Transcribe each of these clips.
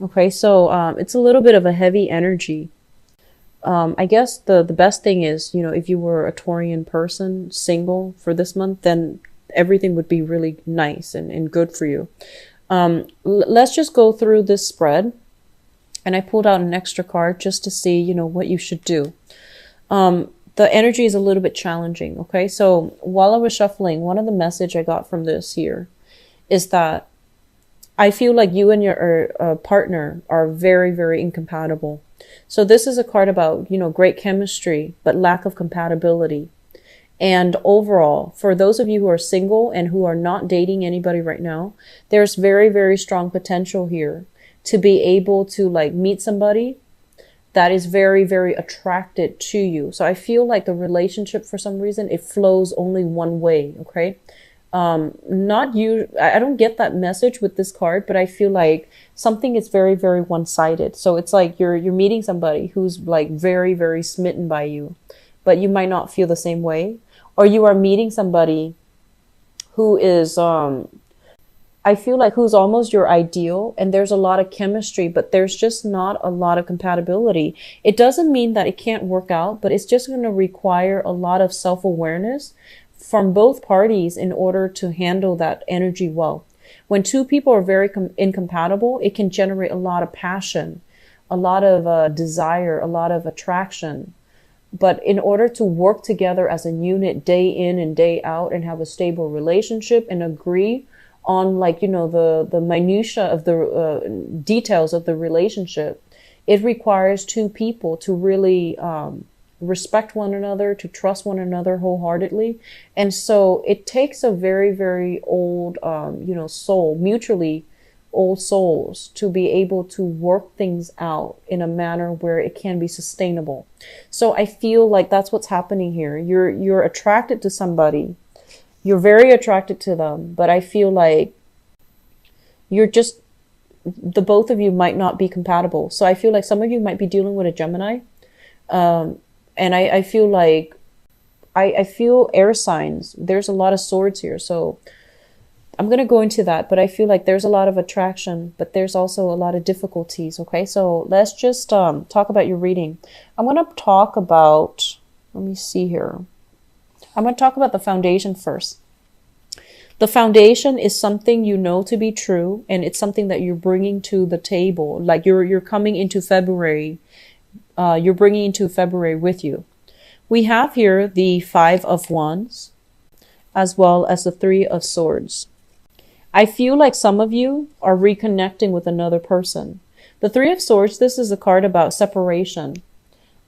Okay, so it's a little bit of a heavy energy. I guess the best thing is, if you were a Taurian person, single for this month, then everything would be really nice and good for you. Let's just go through this spread. And I pulled out an extra card just to see, what you should do. The energy is a little bit challenging. Okay, so while I was shuffling, one of the message I got from this here is that I feel like you and your partner are very, very incompatible. So this is a card about, great chemistry, but lack of compatibility. And overall, for those of you who are single and who are not dating anybody right now, there's very, very strong potential here to be able to like meet somebody that is very, very attracted to you. So I feel like the relationship, for some reason, it flows only one way. Okay. Not you. I don't get that message with this card, but I feel like something is very, very one-sided. So it's like you're meeting somebody who's like very, very smitten by you, but you might not feel the same way. Or you are meeting somebody who is, I feel like who's almost your ideal, and there's a lot of chemistry, but there's just not a lot of compatibility. It doesn't mean that it can't work out, but it's just going to require a lot of self-awareness from both parties in order to handle that energy well. When two people are very incompatible, it can generate a lot of passion, a lot of desire, a lot of attraction. But in order to work together as a unit day in and day out and have a stable relationship and agree on like, the minutia of the details of the relationship, it requires two people to really respect one another, to trust one another wholeheartedly. And so it takes a very, very old, soul, mutually old souls, to be able to work things out in a manner where it can be sustainable. So I feel like that's what's happening here. You're attracted to somebody. You're very attracted to them, but I feel like you're just, the both of you might not be compatible. So I feel like some of you might be dealing with a Gemini. And I feel like, I feel air signs. There's a lot of swords here. So I'm going to go into that, but I feel like there's a lot of attraction, but there's also a lot of difficulties. Okay. So let's just talk about your reading. I'm going to talk about, let me see here. I'm going to talk about the foundation first. The foundation is something you know to be true, and it's something that you're bringing to the table. Like you're coming into February. You're bringing into February with you. We have here the 5 of Wands, as well as the 3 of Swords. I feel like some of you are reconnecting with another person. The 3 of Swords, this is a card about separation.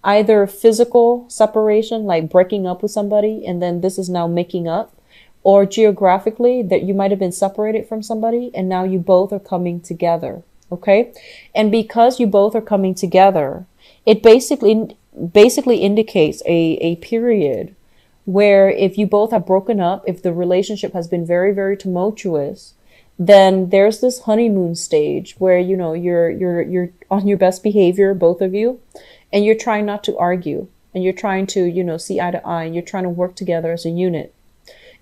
Either physical separation, like breaking up with somebody, and then this is now making up, or geographically, that you might have been separated from somebody, and now you both are coming together. Okay? And because you both are coming together, it basically indicates a period where if you both have broken up, if the relationship has been very, very tumultuous, then there's this honeymoon stage where, you're on your best behavior, both of you, and you're trying not to argue, and you're trying to, see eye to eye, and you're trying to work together as a unit.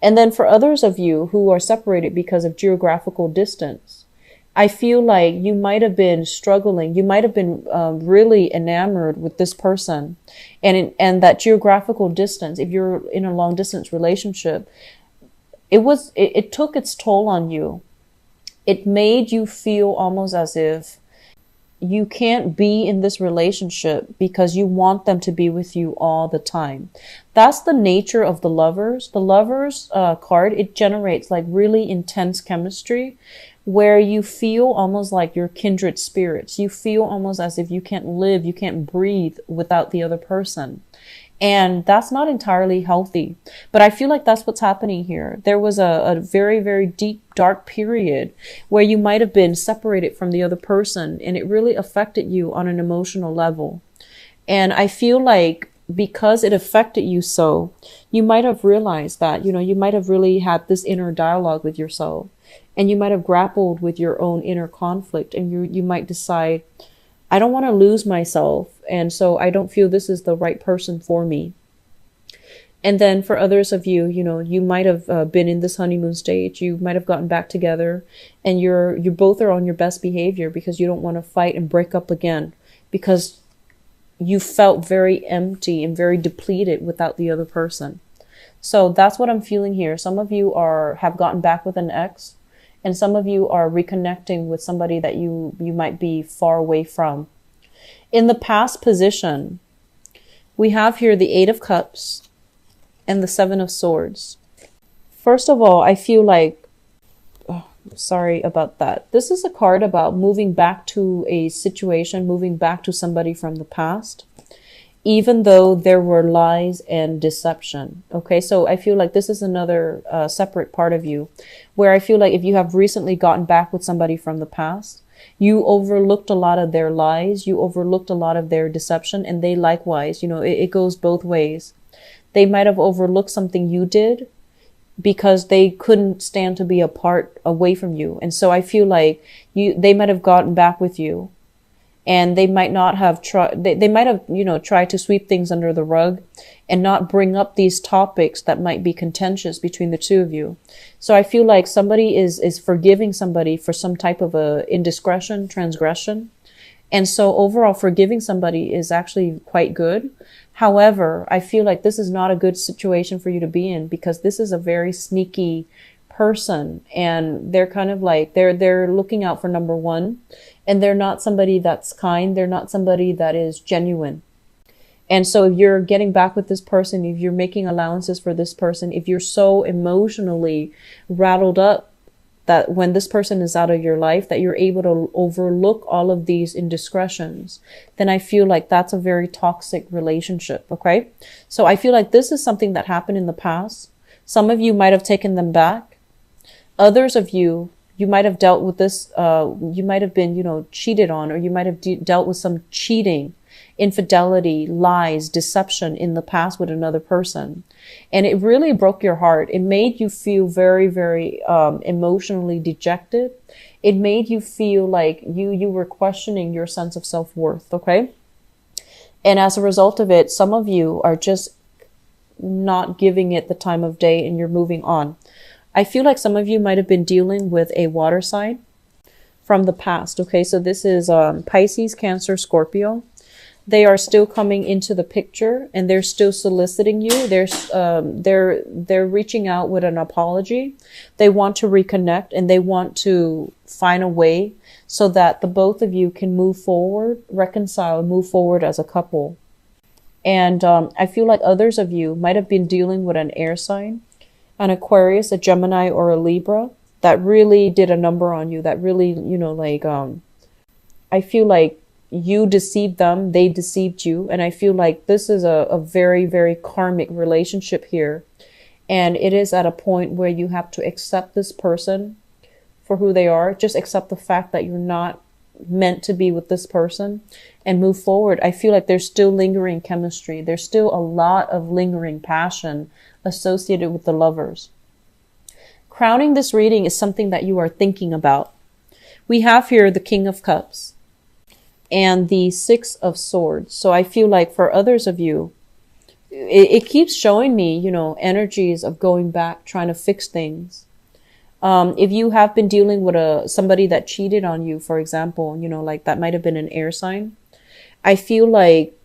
And then for others of you who are separated because of geographical distance, I feel like you might have been struggling. You might have been really enamored with this person, and that geographical distance. If you're in a long distance relationship, it took its toll on you. It made you feel almost as if you can't be in this relationship because you want them to be with you all the time. That's the nature of the Lovers. The Lovers card, it generates like really intense chemistry where you feel almost like you're kindred spirits. You feel almost as if you can't live, you can't breathe without the other person. And that's not entirely healthy. But I feel like that's what's happening here. There was a very, very deep, dark period where you might have been separated from the other person, and it really affected you on an emotional level. And I feel like because it affected you so, you might have realized that, you might have really had this inner dialogue with yourself, and you might have grappled with your own inner conflict, and you might decide, I don't want to lose myself, and so I don't feel this is the right person for me. And then for others of you, you know, you might have been in this honeymoon stage. You might have gotten back together, and you both are on your best behavior because you don't want to fight and break up again, because you felt very empty and very depleted without the other person. So that's what I'm feeling here. Some of you have gotten back with an ex, and some of you are reconnecting with somebody that you might be far away from. In the past position, we have here the Eight of Cups and the Seven of Swords. First of all, I feel like, oh, sorry about that. This is a card about moving back to a situation, moving back to somebody from the past, even though there were lies and deception. Okay, so I feel like this is another separate part of you, where I feel like if you have recently gotten back with somebody from the past, you overlooked a lot of their lies, you overlooked a lot of their deception, and they likewise, you know, it goes both ways. They might have overlooked something you did because they couldn't stand to be apart away from you. And so I feel like they might have gotten back with you, and they might not have they might have, you know, tried to sweep things under the rug and not bring up these topics that might be contentious between the two of you. So I feel like somebody is forgiving somebody for some type of a indiscretion, transgression. And so overall, forgiving somebody is actually quite good. However, I feel like this is not a good situation for you to be in, because this is a very sneaky person, and they're kind of like, they're looking out for number one, and they're not somebody that's kind. They're not somebody that is genuine. And so if you're getting back with this person, if you're making allowances for this person, if you're so emotionally rattled up that when this person is out of your life, that you're able to overlook all of these indiscretions, then I feel like that's a very toxic relationship. Okay. So I feel like this is something that happened in the past. Some of you might have taken them back. Others of you, you might have dealt with this. You might have been, you know, cheated on, or you might have dealt with some cheating, infidelity, lies, deception in the past with another person. And it really broke your heart. It made you feel very, very emotionally dejected. It made you feel like you were questioning your sense of self-worth, okay? And as a result of it, some of you are just not giving it the time of day, and you're moving on. I feel like some of you might have been dealing with a water sign from the past, okay? So this is Pisces, Cancer, Scorpio. They are still coming into the picture, and they're still soliciting you. They're reaching out with an apology. They want to reconnect, and they want to find a way so that the both of you can move forward, reconcile, move forward as a couple. And I feel like others of you might have been dealing with an air sign, an Aquarius, a Gemini, or a Libra that really did a number on you. That really, you know, like I feel like you deceived them, they deceived you. And I feel like this is a very, very karmic relationship here. And it is at a point where you have to accept this person for who they are. Just accept the fact that you're not meant to be with this person and move forward. I feel like there's still lingering chemistry. There's still a lot of lingering passion associated with the lovers. Crowning this reading is something that you are thinking about. We have here the King of Cups and the Six of Swords. So I feel like for others of you, it keeps showing me, you know, energies of going back, trying to fix things. If you have been dealing with somebody that cheated on you, for example, you know, like that might have been an air sign. I feel like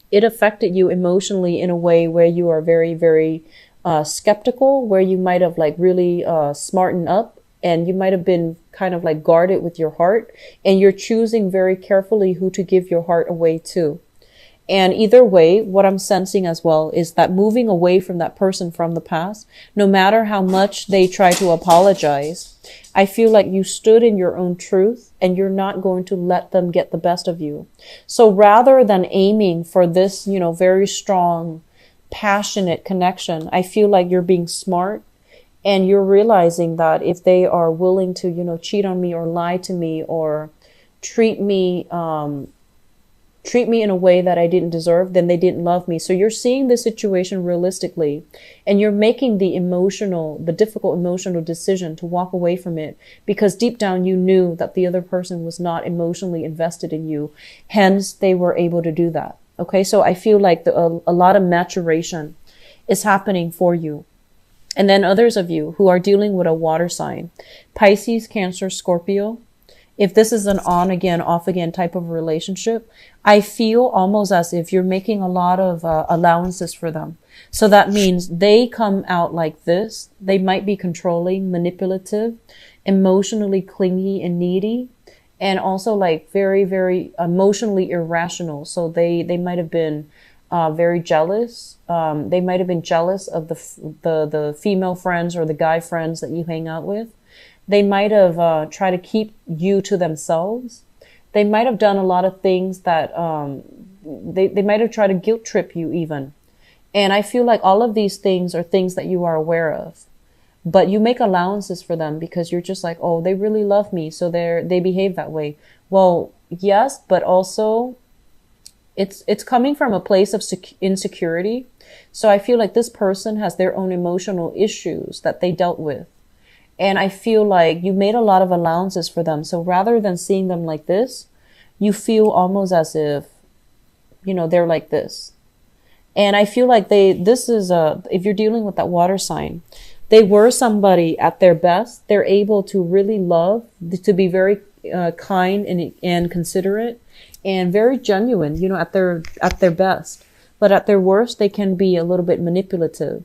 it affected you emotionally in a way where you are very, very skeptical, where you might have like really smartened up, and you might have been kind of like guarded with your heart, and you're choosing very carefully who to give your heart away to. And either way, what I'm sensing as well is that moving away from that person from the past, no matter how much they try to apologize, I feel like you stood in your own truth, and you're not going to let them get the best of you. So rather than aiming for this, you know, very strong, passionate connection, I feel like you're being smart, and you're realizing that if they are willing to, you know, cheat on me or lie to me or treat me in a way that I didn't deserve, then they didn't love me. So you're seeing the situation realistically, and you're making the difficult emotional decision to walk away from it, because deep down you knew that the other person was not emotionally invested in you. Hence, they were able to do that. Okay, so I feel like a lot of maturation is happening for you. And then others of you who are dealing with a water sign, Pisces, Cancer, Scorpio, if this is an on again, off again type of relationship, I feel almost as if you're making a lot of allowances for them. So that means they come out like this. They might be controlling, manipulative, emotionally clingy and needy, and also like very, very emotionally irrational. So they might have been very jealous. They might have been jealous of the female friends or the guy friends that you hang out with. They might have tried to keep you to themselves. They might have done a lot of things that they might have tried to guilt trip you even. And I feel like all of these things are things that you are aware of. But you make allowances for them because you're just like, oh, they really love me, so they behave that way. Well, yes, but also it's coming from a place of insecurity. So I feel like this person has their own emotional issues that they dealt with. And I feel like you made a lot of allowances for them. So rather than seeing them like this, you feel almost as if, they're like this. And I feel like if you're dealing with that water sign, they were somebody at their best. They're able to really love, to be very kind and considerate and very genuine, at their best. But at their worst, they can be a little bit manipulative.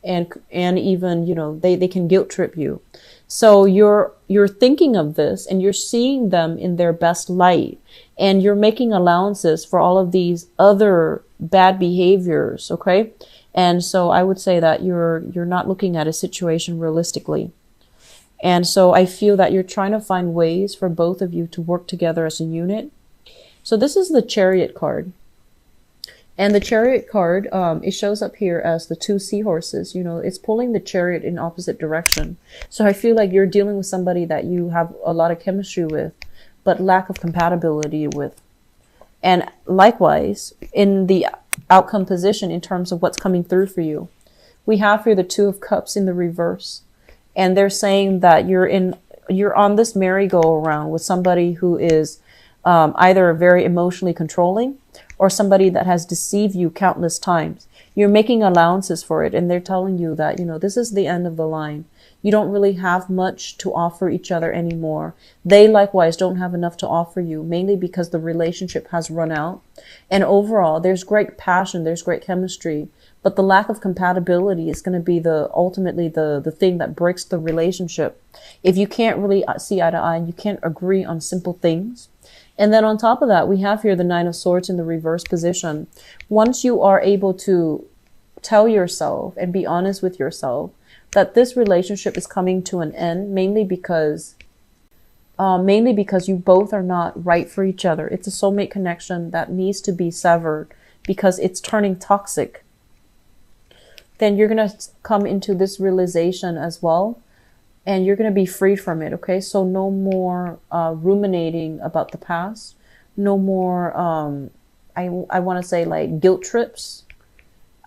And even, they can guilt trip you. So you're thinking of this and you're seeing them in their best light, and you're making allowances for all of these other bad behaviors. Okay. And so I would say that you're not looking at a situation realistically. And so I feel that you're trying to find ways for both of you to work together as a unit. So this is the Chariot card. And the Chariot card, it shows up here as the two seahorses. It's pulling the chariot in opposite direction. So I feel like you're dealing with somebody that you have a lot of chemistry with, but lack of compatibility with. And likewise, in the outcome position in terms of what's coming through for you, we have here the Two of Cups in the reverse. And they're saying that you're on this merry-go-round with somebody who is either very emotionally controlling or somebody that has deceived you countless times. You're making allowances for it, and they're telling you that, this is the end of the line. You don't really have much to offer each other anymore. They likewise don't have enough to offer you, mainly because the relationship has run out. And overall, there's great passion, there's great chemistry, but the lack of compatibility is going to be ultimately the thing that breaks the relationship. If you can't really see eye to eye, and you can't agree on simple things. And then on top of that, we have here the Nine of Swords in the reverse position. Once you are able to tell yourself and be honest with yourself that this relationship is coming to an end, mainly because you both are not right for each other. It's a soulmate connection that needs to be severed because it's turning toxic. Then you're going to come into this realization as well. And you're going to be freed from it, okay? So no more ruminating about the past. No more, I want to say like guilt trips.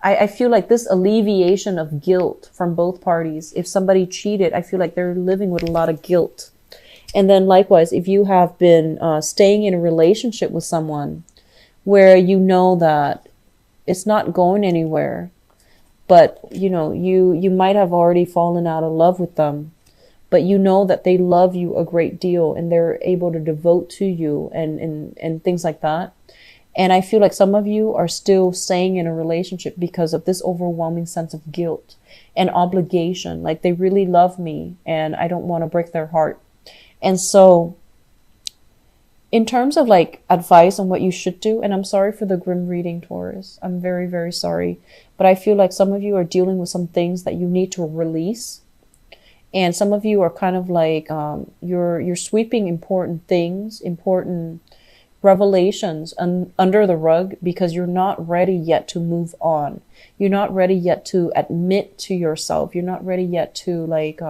I feel like this alleviation of guilt from both parties. If somebody cheated, I feel like they're living with a lot of guilt. And then likewise, if you have been staying in a relationship with someone where you know that it's not going anywhere, but you might have already fallen out of love with them, but you know that they love you a great deal and they're able to devote to you and things like that. And I feel like some of you are still staying in a relationship because of this overwhelming sense of guilt and obligation. Like they really love me and I don't want to break their heart. And so in terms of like advice on what you should do, and I'm sorry for the grim reading, Taurus. I'm very, very sorry. But I feel like some of you are dealing with some things that you need to release. And some of you are kind of like, you're sweeping important things, important revelations under the rug because you're not ready yet to move on. You're not ready yet to admit to yourself. You're not ready yet to like,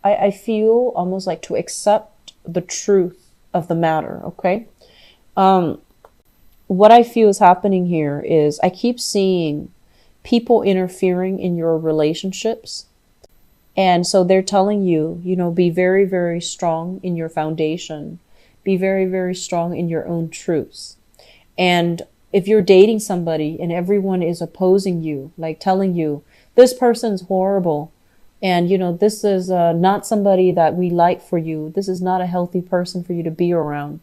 I feel almost like to accept the truth of the matter. Okay. What I feel is happening here is I keep seeing people interfering in your relationships. And so they're telling you, be very, very strong in your foundation. Be very, very strong in your own truths. And if you're dating somebody and everyone is opposing you, like telling you, this person's horrible, and this is not somebody that we like for you. This is not a healthy person for you to be around.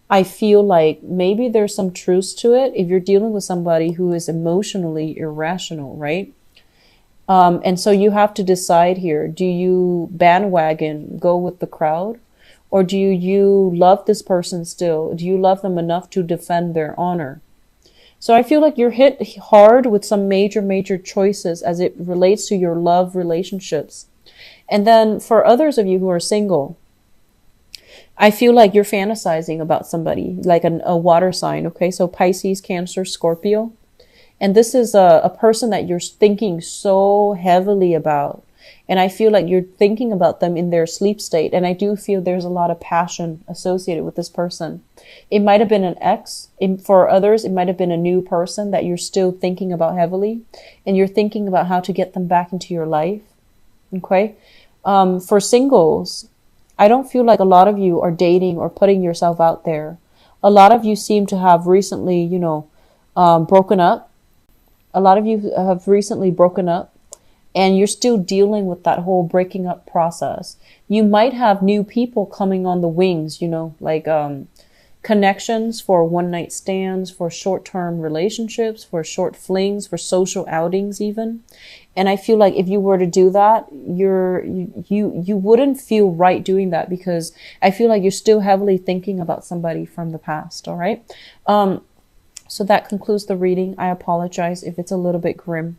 I feel like maybe there's some truth to it if you're dealing with somebody who is emotionally irrational, right? And so you have to decide here, do you bandwagon, go with the crowd? Or do you love this person still? Do you love them enough to defend their honor? So I feel like you're hit hard with some major choices as it relates to your love relationships. And then for others of you who are single, I feel like you're fantasizing about somebody, like a water sign, okay? So Pisces, Cancer, Scorpio. And this is a person that you're thinking so heavily about. And I feel like you're thinking about them in their sleep state. And I do feel there's a lot of passion associated with this person. It might have been an ex. For others, it might have been a new person that you're still thinking about heavily. And you're thinking about how to get them back into your life. Okay? For singles, I don't feel like a lot of you are dating or putting yourself out there. A lot of you seem to have recently, broken up. A lot of you have recently broken up, and you're still dealing with that whole breaking up process. You might have new people coming on the wings, like connections for one night stands, for short-term relationships, for short flings, for social outings even. And I feel like if you were to do that, you wouldn't feel right doing that, because I feel like you're still heavily thinking about somebody from the past. All right. So that concludes the reading. I apologize if it's a little bit grim.